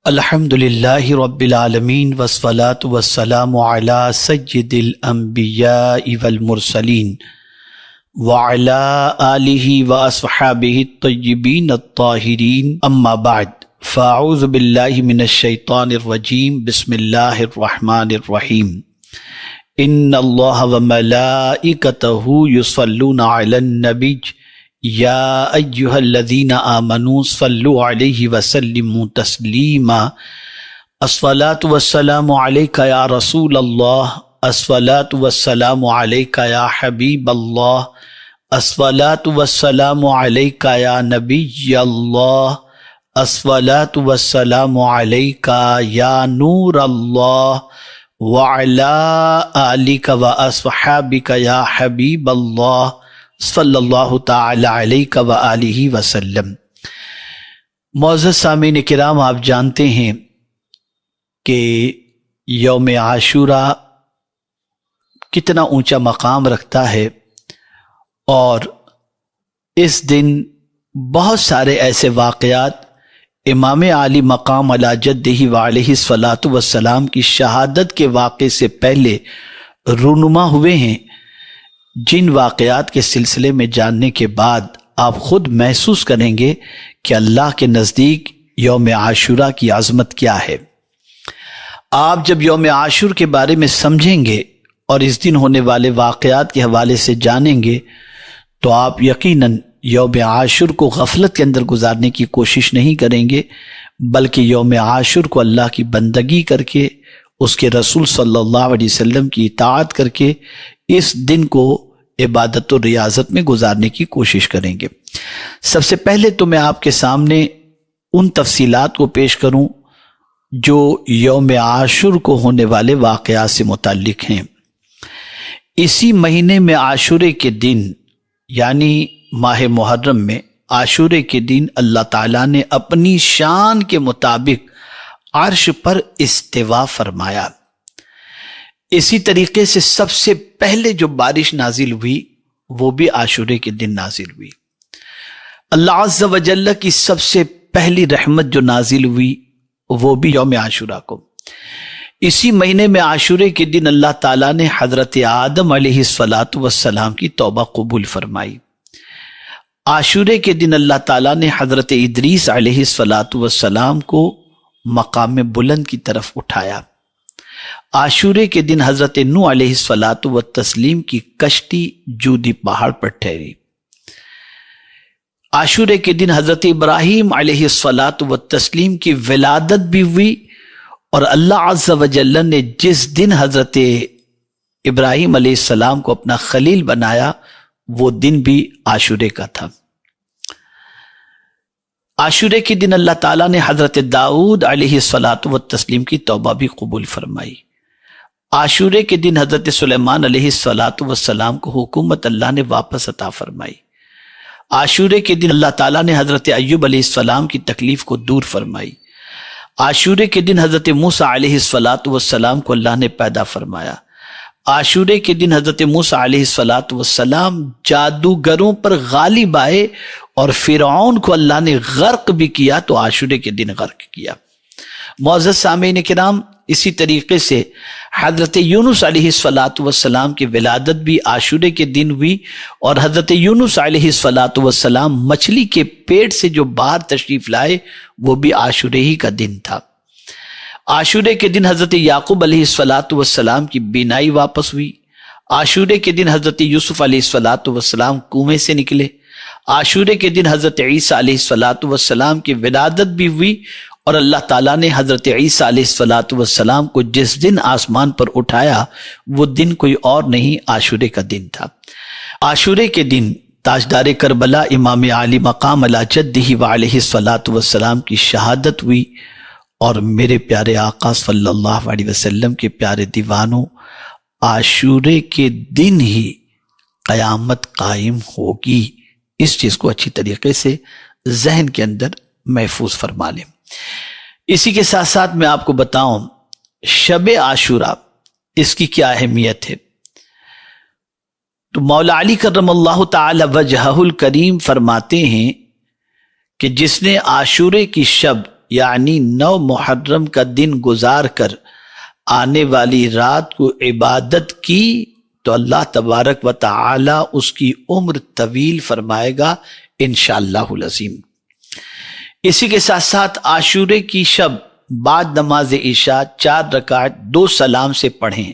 الحمدللہ رب العالمین والصلاة والسلام علی سید الانبیاء والمرسلین وعلی آلہ واصحابہ الطیبین الطاہرین اما بعد فاعوذ باللہ من الشیطان الرجیم بسم اللہ الرحمن الرحیم ان اللہ وملائکتہ یصلون علی النبی یا ایہا الذین آمنوا صلوا علیہ وسلموا تسلیما الصلاة والسلام علیکہ یا رسول اللہ الصلاة والسلام علیکہ یا حبیب اللہ الصلاة والسلام علیکہ یا نبی اللہ الصلاة والسلام علیکہ یا نور اللہ وعلی آلک واصحابک یا حبیب اللہ صلی اللہ تعالی علیہ وآلہ وسلم۔ معزز سامعین کرام، آپ جانتے ہیں کہ یوم عاشوراء کتنا اونچا مقام رکھتا ہے، اور اس دن بہت سارے ایسے واقعات امام عالی مقام علی جدہ وعلیہ الصلاۃ والسلام کی شہادت کے واقعے سے پہلے رونما ہوئے ہیں، جن واقعات کے سلسلے میں جاننے کے بعد آپ خود محسوس کریں گے کہ اللہ کے نزدیک یوم عاشوراء کی عظمت کیا ہے۔ آپ جب یوم عاشور کے بارے میں سمجھیں گے اور اس دن ہونے والے واقعات کے حوالے سے جانیں گے تو آپ یقیناً یوم عاشور کو غفلت کے اندر گزارنے کی کوشش نہیں کریں گے، بلکہ یوم عاشور کو اللہ کی بندگی کر کے، اس کے رسول صلی اللہ علیہ وسلم کی اطاعت کر کے اس دن کو عبادت و ریاضت میں گزارنے کی کوشش کریں گے۔ سب سے پہلے تو میں آپ کے سامنے ان تفصیلات کو پیش کروں جو یوم عاشور کو ہونے والے واقعات سے متعلق ہیں۔ اسی مہینے میں عاشورے کے دن، یعنی ماہ محرم میں عاشورے کے دن، اللہ تعالیٰ نے اپنی شان کے مطابق عرش پر استوا فرمایا۔ اسی طریقے سے سب سے پہلے جو بارش نازل ہوئی وہ بھی عاشورے کے دن نازل ہوئی۔ اللہ عز و جل کی سب سے پہلی رحمت جو نازل ہوئی وہ بھی یوم عاشوراء کو۔ اسی مہینے میں عاشورے کے دن اللہ تعالیٰ نے حضرت آدم علیہ السلام کی توبہ قبول فرمائی۔ عاشورے کے دن اللہ تعالیٰ نے حضرت ادریس علیہ السلام کو مقام بلند کی طرف اٹھایا۔ عاشورے کے دن حضرت نوح علیہ السلام کی کشتی جودی پہاڑ پر ٹھہری۔ عاشورے کے دن حضرت ابراہیم علیہ السلام کی ولادت بھی ہوئی، اور اللہ عز و جل نے جس دن حضرت ابراہیم علیہ السلام کو اپنا خلیل بنایا وہ دن بھی عاشورے کا تھا۔ عاشورے کے دن اللہ تعالیٰ نے حضرت داؤد علیہ السلام کی توبہ بھی قبول فرمائی۔ عاشورے کے دن حضرت سلیمان علیہ السلام کو حکومت اللہ نے واپس عطا فرمائی۔ عاشورے کے دن اللہ تعالیٰ نے حضرت ایوب علیہ السلام کی تکلیف کو دور فرمائی۔ عاشورے کے دن حضرت موسیٰ علیہ السلام کو اللہ نے پیدا فرمایا۔ عاشورے کے دن حضرت موسیٰ علیہ السلام جادوگروں پر غالب آئے، اور فرعون کو اللہ نے غرق بھی کیا تو عاشورے کے دن غرق کیا۔ معزز سامعین کرام، اسی طریقے سے حضرت یونس علیہ السلام کی ولادت بھی عاشورے کے دن ہوئی، اور حضرت یونس علیہ السلام مچھلی کے پیٹ سے جو باہر تشریف لائے وہ بھی عاشورے ہی کا دن تھا۔ عاشورے کے دن حضرت یعقوب علیہ السلام کی بینائی واپس ہوئی۔ عاشورے کے دن حضرت یوسف علیہ السلام کنویں سے نکلے۔ عاشورے کے دن حضرت عیسیٰ علیہ السلام کی ولادت بھی ہوئی، اور اللہ تعالیٰ نے حضرت عیسیٰ علیہ السلام کو جس دن آسمان پر اٹھایا وہ دن کوئی اور نہیں، عاشورے کا دن تھا۔ عاشورے کے دن تاجدار کربلا امام عالی مقام علی جدہ وعلیہ السلام کی شہادت ہوئی، اور میرے پیارے آقا صلی اللہ علیہ وسلم کے پیارے دیوانوں، عاشورے کے دن ہی قیامت قائم ہوگی۔ اس چیز کو اچھی طریقے سے ذہن کے اندر محفوظ فرما لیں۔ اسی کے ساتھ ساتھ میں آپ کو بتاؤں شب عاشوراء اس کی کیا اہمیت ہے۔ تو مولا علی کرم اللہ تعالی وجہہ الکریم فرماتے ہیں کہ جس نے عاشورے کی شب یعنی 9 محرم کا دن گزار کر آنے والی رات کو عبادت کی تو اللہ تبارک و تعالی اس کی عمر طویل فرمائے گا انشاءاللہ العظیم۔ اسی کے ساتھ ساتھ عاشورے کی شب بعد نماز عشاء 4 رکعت 2 سلام سے پڑھیں۔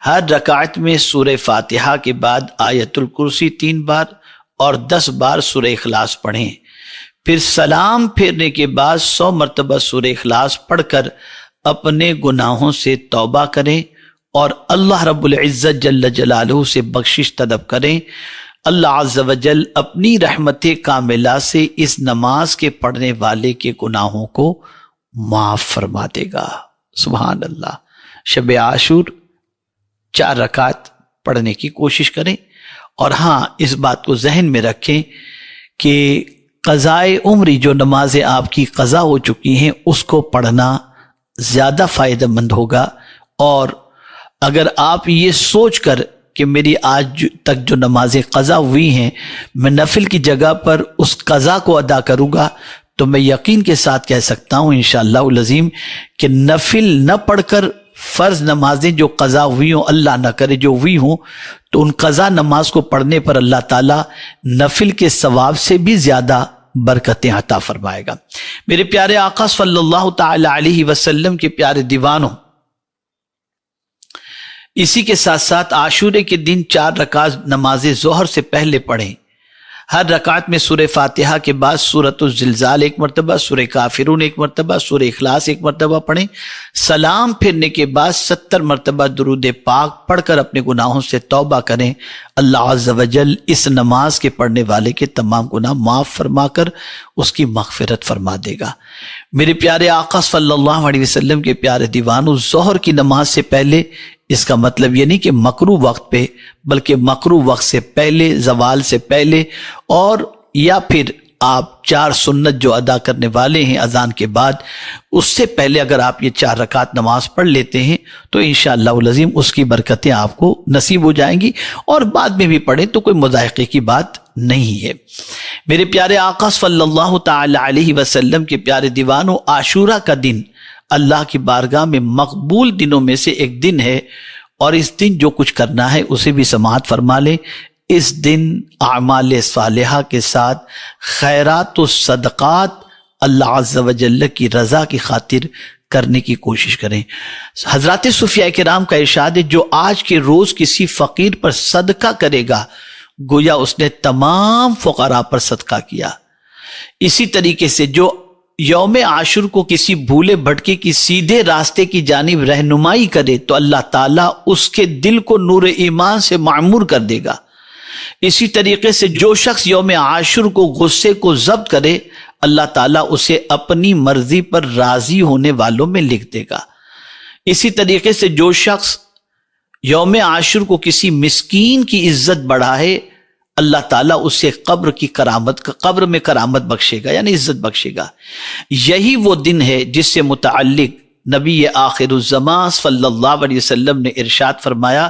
ہر رکعت میں سورہ فاتحہ کے بعد آیت الکرسی 3 بار اور 10 بار سورہ اخلاص پڑھیں، پھر سلام پھیرنے کے بعد 100 مرتبہ سورہ اخلاص پڑھ کر اپنے گناہوں سے توبہ کریں اور اللہ رب العزت جل جلالہ سے بخشش طلب کریں۔ اللہ عز و جل اپنی رحمت کاملہ سے اس نماز کے پڑھنے والے کے گناہوں کو معاف فرما دے گا۔ سبحان اللہ۔ شب عاشور 4 رکعت پڑھنے کی کوشش کریں، اور ہاں اس بات کو ذہن میں رکھیں کہ قضائے عمری جو نمازیں آپ کی قضا ہو چکی ہیں اس کو پڑھنا زیادہ فائدہ مند ہوگا، اور اگر آپ یہ سوچ کر کہ میری آج تک جو نمازیں قضا ہوئی ہیں میں نفل کی جگہ پر اس قضا کو ادا کروں گا، تو میں یقین کے ساتھ کہہ سکتا ہوں انشاءاللہ العظیم کہ نفل نہ پڑھ کر فرض نمازیں جو قضا ہوئی ہوں، اللہ نہ کرے جو ہوئی ہوں، تو ان قضا نماز کو پڑھنے پر اللہ تعالیٰ نفل کے ثواب سے بھی زیادہ برکتیں عطا فرمائے گا۔ میرے پیارے آقا صلی اللہ تعالی علیہ وسلم کے پیارے دیوانوں، اسی کے ساتھ ساتھ عاشورے کے دن 4 رکعت نماز ظہر سے پہلے پڑھیں۔ ہر رکعت میں سورہ فاتحہ کے بعد سورۃ الزلزال 1 مرتبہ، سورہ کافرون 1 مرتبہ، سورہ اخلاص 1 مرتبہ پڑھیں۔ سلام پھرنے کے بعد 70 مرتبہ درود پاک پڑھ کر اپنے گناہوں سے توبہ کریں۔ اللہ عز و جل اس نماز کے پڑھنے والے کے تمام گناہ معاف فرما کر اس کی مغفرت فرما دے گا۔ میرے پیارے آقا صلی اللہ علیہ وسلم کے پیارے دیوانوں، ظہر کی نماز سے پہلے، اس کا مطلب یہ نہیں کہ مکروہ وقت پہ، بلکہ مکروہ وقت سے پہلے، زوال سے پہلے، اور یا پھر آپ 4 سنت جو ادا کرنے والے ہیں اذان کے بعد، اس سے پہلے اگر آپ یہ 4 رکعت نماز پڑھ لیتے ہیں تو انشاءاللہ العظیم اس کی برکتیں آپ کو نصیب ہو جائیں گی، اور بعد میں بھی پڑھیں تو کوئی مضائقے کی بات نہیں ہے۔ میرے پیارے آقا صلی اللہ تعالی علیہ وسلم کے پیارے دیوانوں، عاشورہ کا دن اللہ کی بارگاہ میں مقبول دنوں میں سے ایک دن ہے، اور اس دن جو کچھ کرنا ہے اسے بھی سماعت فرما لیں۔ اس دن اعمال صالحہ کے ساتھ خیرات و صدقات اللہ عز و جل کی رضا کی خاطر کرنے کی کوشش کریں۔ حضرات صوفیاء کرام کا ارشاد ہے، جو آج کے روز کسی فقیر پر صدقہ کرے گا گویا اس نے تمام فقراء پر صدقہ کیا۔ اسی طریقے سے جو یوم عاشور کو کسی بھولے بھٹکے کی سیدھے راستے کی جانب رہنمائی کرے تو اللہ تعالیٰ اس کے دل کو نور ایمان سے معمور کر دے گا۔ اسی طریقے سے جو شخص یوم عاشور کو غصے کو ضبط کرے، اللہ تعالیٰ اسے اپنی مرضی پر راضی ہونے والوں میں لکھ دے گا۔ اسی طریقے سے جو شخص یوم عاشور کو کسی مسکین کی عزت بڑھائے، اللہ تعالیٰ اسے قبر میں کرامت بخشے گا، یعنی عزت بخشے گا۔ یہی وہ دن ہے جس سے متعلق نبی آخر الزمان صلی اللہ علیہ وسلم نے ارشاد فرمایا،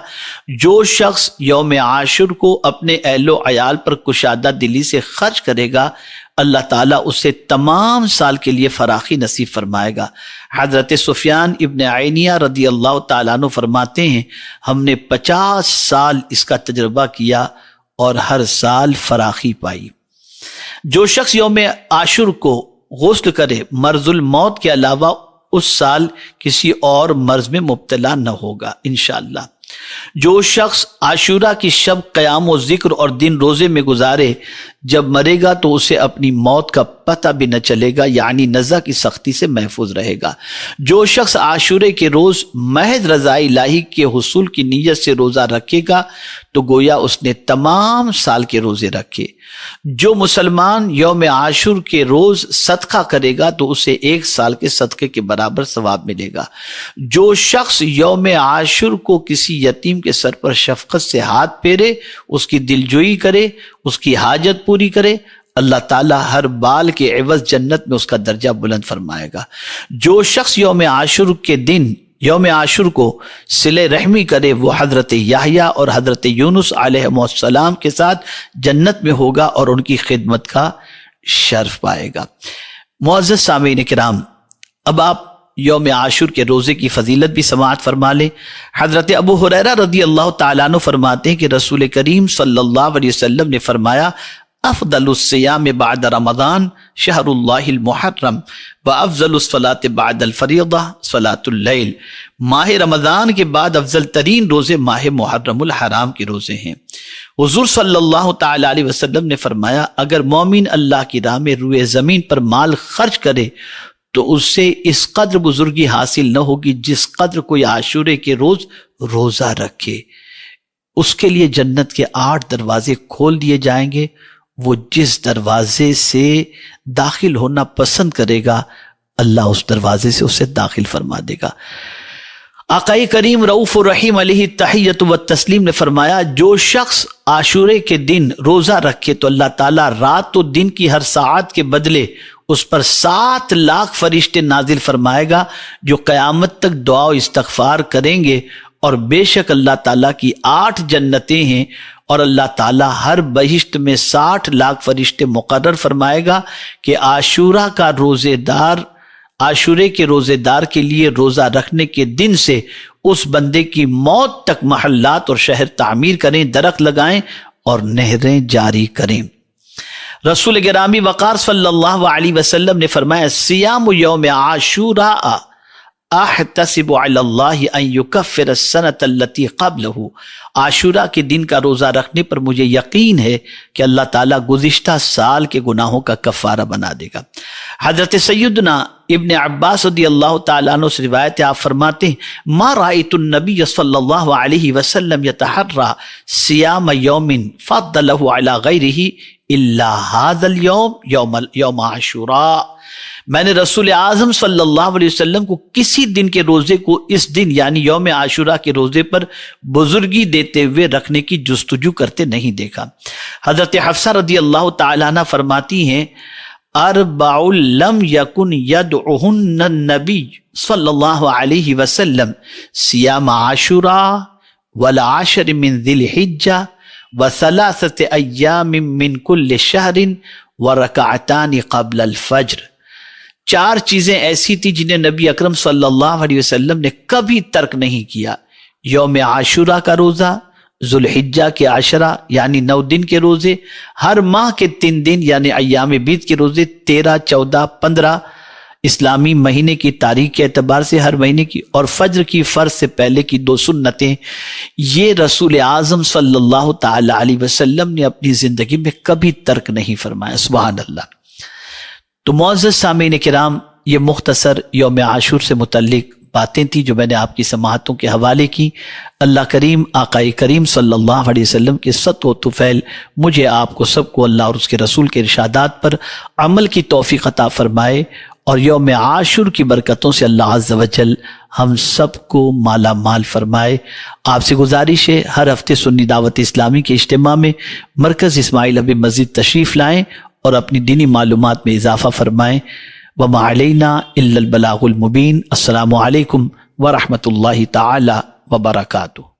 جو شخص یوم عاشور کو اپنے اہل و عیال پر کشادہ دلی سے خرچ کرے گا، اللہ تعالیٰ اسے تمام سال کے لیے فراخی نصیب فرمائے گا۔ حضرت سفیان ابن عینیہ رضی اللہ تعالیٰ عنہ فرماتے ہیں، ہم نے 50 سال اس کا تجربہ کیا اور ہر سال فراخی پائی۔ جو شخص یوم عاشور کو غسل کرے، مرض الموت کے علاوہ اس سال کسی اور مرض میں مبتلا نہ ہوگا انشاءاللہ۔ جو شخص عاشورہ کی شب قیام و ذکر اور دن روزے میں گزارے، جب مرے گا تو اسے اپنی موت کا پتہ بھی نہ چلے گا، یعنی نزع کی سختی سے محفوظ رہے گا۔ جو شخص عاشورے کے روز محض رضا الہی کے حصول کی نیت سے روزہ رکھے گا تو گویا اس نے تمام سال کے روزے رکھے۔ جو مسلمان یوم عاشور کے روز صدقہ کرے گا تو اسے 1 سال کے صدقے کے برابر ثواب ملے گا۔ جو شخص یوم عاشور کو کسی یتیم کے سر پر شفقت سے ہاتھ پھیرے، اس کی دلجوئی کرے، اس کی حاجت پوری کرے، اللہ تعالیٰ ہر بال کے عوض جنت میں اس کا درجہ بلند فرمائے گا۔ جو شخص یوم عاشور کو صلہ رحمی کرے، وہ حضرت یحییٰ اور حضرت یونس علیہ السلام کے ساتھ جنت میں ہوگا اور ان کی خدمت کا شرف پائے گا۔ معزز سامعین کرام، اب آپ یوم عاشور کے روزے کی فضیلت بھی سماعت فرما لیں۔ حضرت ابو ہریرہ رضی اللہ تعالیٰ عنہ فرماتے ہیں کہ رسول کریم صلی اللہ علیہ وسلم نے فرمایا افضل الصیام بعد رمضان شہر اللہ المحرم وافضل الصلاۃ بعد الفریضہ صلاۃ اللیل، ماہ رمضان کے بعد افضل ترین روزے ماہ محرم الحرام کے روزے ہیں۔ حضور صلی اللہ تعالی علیہ وسلم نے فرمایا اگر مومن اللہ کی راہ میں روئے زمین پر مال خرچ کرے تو اس سے اس قدر بزرگی حاصل نہ ہوگی جس قدر کوئی عاشورے کے روز روزہ رکھے۔ اس کے لیے جنت کے 8 دروازے کھول دیے جائیں گے، وہ جس دروازے سے داخل ہونا پسند کرے گا اللہ اس دروازے سے اسے داخل فرما دے گا۔ آقائے کریم رؤوف الرحیم علیہ التحیۃ والتسلیم نے فرمایا جو شخص عاشورے کے دن روزہ رکھے تو اللہ تعالیٰ رات و دن کی ہر ساعت کے بدلے اس پر 7 لاکھ فرشتے نازل فرمائے گا جو قیامت تک دعا و استغفار کریں گے، اور بے شک اللہ تعالیٰ کی 8 جنتیں ہیں اور اللہ تعالیٰ ہر بہشت میں 60 لاکھ فرشتے مقرر فرمائے گا کہ عاشورے کے روزے دار کے لیے روزہ رکھنے کے دن سے اس بندے کی موت تک محلات اور شہر تعمیر کریں، درخت لگائیں اور نہریں جاری کریں۔ رسول گرامی وقار صلی اللہ علیہ وسلم نے فرمایا صیام یوم عاشوراء احتسب علی اللہ ان یکفر السنۃ التي قبلہ، عاشورہ کے دن کا روزہ رکھنے پر مجھے یقین ہے کہ اللہ تعالیٰ گزشتہ سال کے گناہوں کا کفارہ بنا دے گا۔ حضرت سیدنا ابن عباس رضی اللہ تعالیٰ عنہ سے روایت ہے، آپ فرماتے ہیں ما رأیت النبی صلی اللہ علیہ وسلم یتحرى صیام یوم فضلہ علی غیرہ الا ھذا اليوم یوم عاشوراء، میں نے رسول اعظم صلی اللہ علیہ وسلم کو کسی دن کے روزے کو اس دن یعنی یوم عاشوراء کے روزے پر بزرگی دیتے ہوئے رکھنے کی جستجو کرتے نہیں دیکھا۔ حضرت حفصہ رضی اللہ تعالیٰ عنہ فرماتی ہیں اربع لم یکن یدعہن النبی صلی اللہ علیہ وسلم صیام عاشوراء والعشر من ذی الحجہ وثلاثة ایام من کل شہر ورکعتان قبل الفجر، 4 چیزیں ایسی تھی جنہیں نبی اکرم صلی اللہ علیہ وسلم نے کبھی ترک نہیں کیا، یوم عاشوراء کا روزہ، ذوالحجہ کے 10 یعنی 9 دن کے روزے، ہر ماہ کے 3 دن یعنی ایام بیت کے روزے 13، 14، 15 اسلامی مہینے کی تاریخ کے اعتبار سے ہر مہینے کی، اور فجر کی فرض سے پہلے کی 2 سنتیں، یہ رسول اعظم صلی اللہ تعالی علیہ وسلم نے اپنی زندگی میں کبھی ترک نہیں فرمایا۔ سبحان اللہ۔ تو معزز سامعین کرام، یہ مختصر یوم عاشور سے متعلق باتیں تھیں جو میں نے آپ کی سماعتوں کے حوالے کی۔ اللہ کریم آقائے کریم صلی اللہ علیہ وسلم کے صدق و طفیل مجھے آپ کو سب کو اللہ اور اس کے رسول کے ارشادات پر عمل کی توفیق عطا فرمائے، اور یوم عاشور کی برکتوں سے اللہ عز و جل ہم سب کو مالا مال فرمائے۔ آپ سے گزارش ہے ہر ہفتے سنی دعوت اسلامی کے اجتماع میں مرکز اسماعیل حبیب مسجد تشریف لائیں اور اپنی دینی معلومات میں اضافہ فرمائیں۔ وما علینا الا البلاغ المبین۔ السلام علیکم ورحمۃ اللہ تعالی وبرکاتہ۔